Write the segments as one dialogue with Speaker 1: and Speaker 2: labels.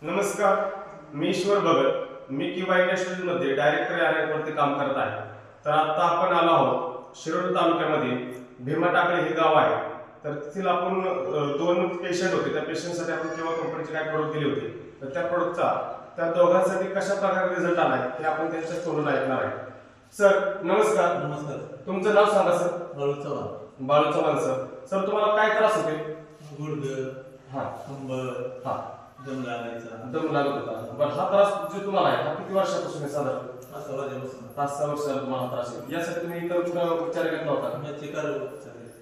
Speaker 1: नमस्कार, मी ईश्वर भगत. मी किंवा इंडस्ट्रीजमध्ये डायरेक्टर या रँकवरती काम करत आहे. तर आता आपण आलो आहोत शिरोड तालुक्यामध्ये भीमा टाकळी हे गाव आहे. तर तिथील आपण दोन पेशंट होते. त्या पेशंटसाठी आपण किंवा कंपनीचे काय प्रोडक्ट दिले होते. तर त्या प्रोडक्टचा त्या दोघांसाठी कशा प्रकारे रिझल्ट आला आहे हे आपण त्यांच्या तोंडून ऐकणार आहे. सर नमस्कार.
Speaker 2: नमस्कार.
Speaker 1: तुमचं नाव सांगा sir.
Speaker 2: Balu Chavan.
Speaker 1: Balu Chavan sir. Sir तुम्हाला काय त्रास होते?
Speaker 2: गुडघे,
Speaker 1: हा
Speaker 2: कंबर,
Speaker 1: हा
Speaker 2: दम लागायचा.
Speaker 1: दम लागत होता. बरं, हा त्रास जो तुम्हाला आहे हा किती वर्षापासून आहे साधारण? 5-6 वर्षाला तुम्हाला त्रास आहे. यासाठी तुम्ही इतर कुठला उपचार घेतला होता?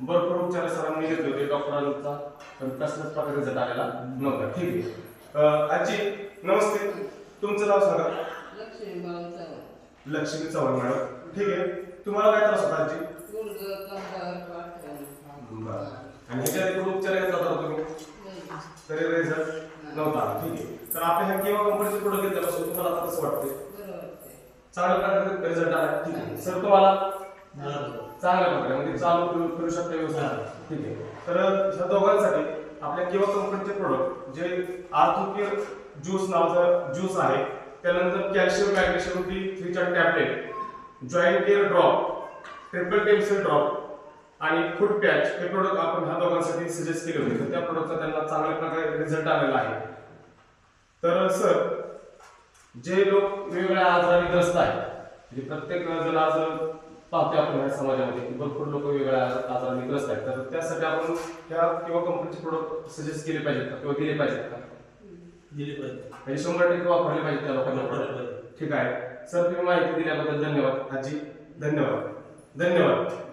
Speaker 1: भरपूर उपचार सरांनी घेतले होते डॉक्टरांचा, पण कसल्याच प्रकारे रिझल्ट आलेला नव्हता. ठीक आहे. आजी नमस्ते, तुमचं नाव सांगा. लक्ष्मी चव्हाण मॅडम. ठीक आहे. तुम्हाला काय त्रास होता आजी? आणि ह्याच्या आधी कुठे उपचार घेतला होता तुम्ही? तरी रिझल्ट नव्हता. ठीक आहे. तर आपल्या ह्या किंवा कंपनीचे प्रोडक्ट घेतल्यापासून तुम्हाला आता कसं वाटतंय? चांगल्या प्रकारे रिझल्ट आला. ठीक आहे. सर तुम्हाला चांगल्या प्रकारे म्हणजे चालू करू शकता व्यवस्थित. ठीक आहे. तर ह्या दोघांसाठी आपल्या किंवा कंपनीचे प्रोडक्ट जे आर्थोकेअर ज्यूस नावाचा ज्यूस आहे, त्यानंतर कॅल्शियम मॅग्नेशियम डी3 च्या tablet, joint care drop, triple tensile drop आणि फूड पॅच हे प्रोडक्ट आपण ह्या दोघांसाठी सजेस्ट केले होते. तर त्या प्रोडक्टचा त्यांना चांगल्या प्रकारे रिझल्ट आलेला आहे. तर सर, जे लोक वेगवेगळ्या आजाराने ग्रस्त आहेत, म्हणजे प्रत्येक जण आज पाहतो आपण ह्या समाजामध्ये की भरपूर लोक वेगवेगळ्या आजाराने ग्रस्त आहेत. तर त्यासाठी आपण ह्या किंवा कंपनीचे प्रोडक्ट सजेस्ट केले पाहिजेत का किंवा दिले पाहिजेत का?
Speaker 2: दिली पाहिजे.
Speaker 1: म्हणजे 100% वापरले पाहिजे त्या लोकांना. ठीक आहे. सर, तुम्ही माहिती दिल्याबद्दल धन्यवाद. आजी धन्यवाद. धन्यवाद.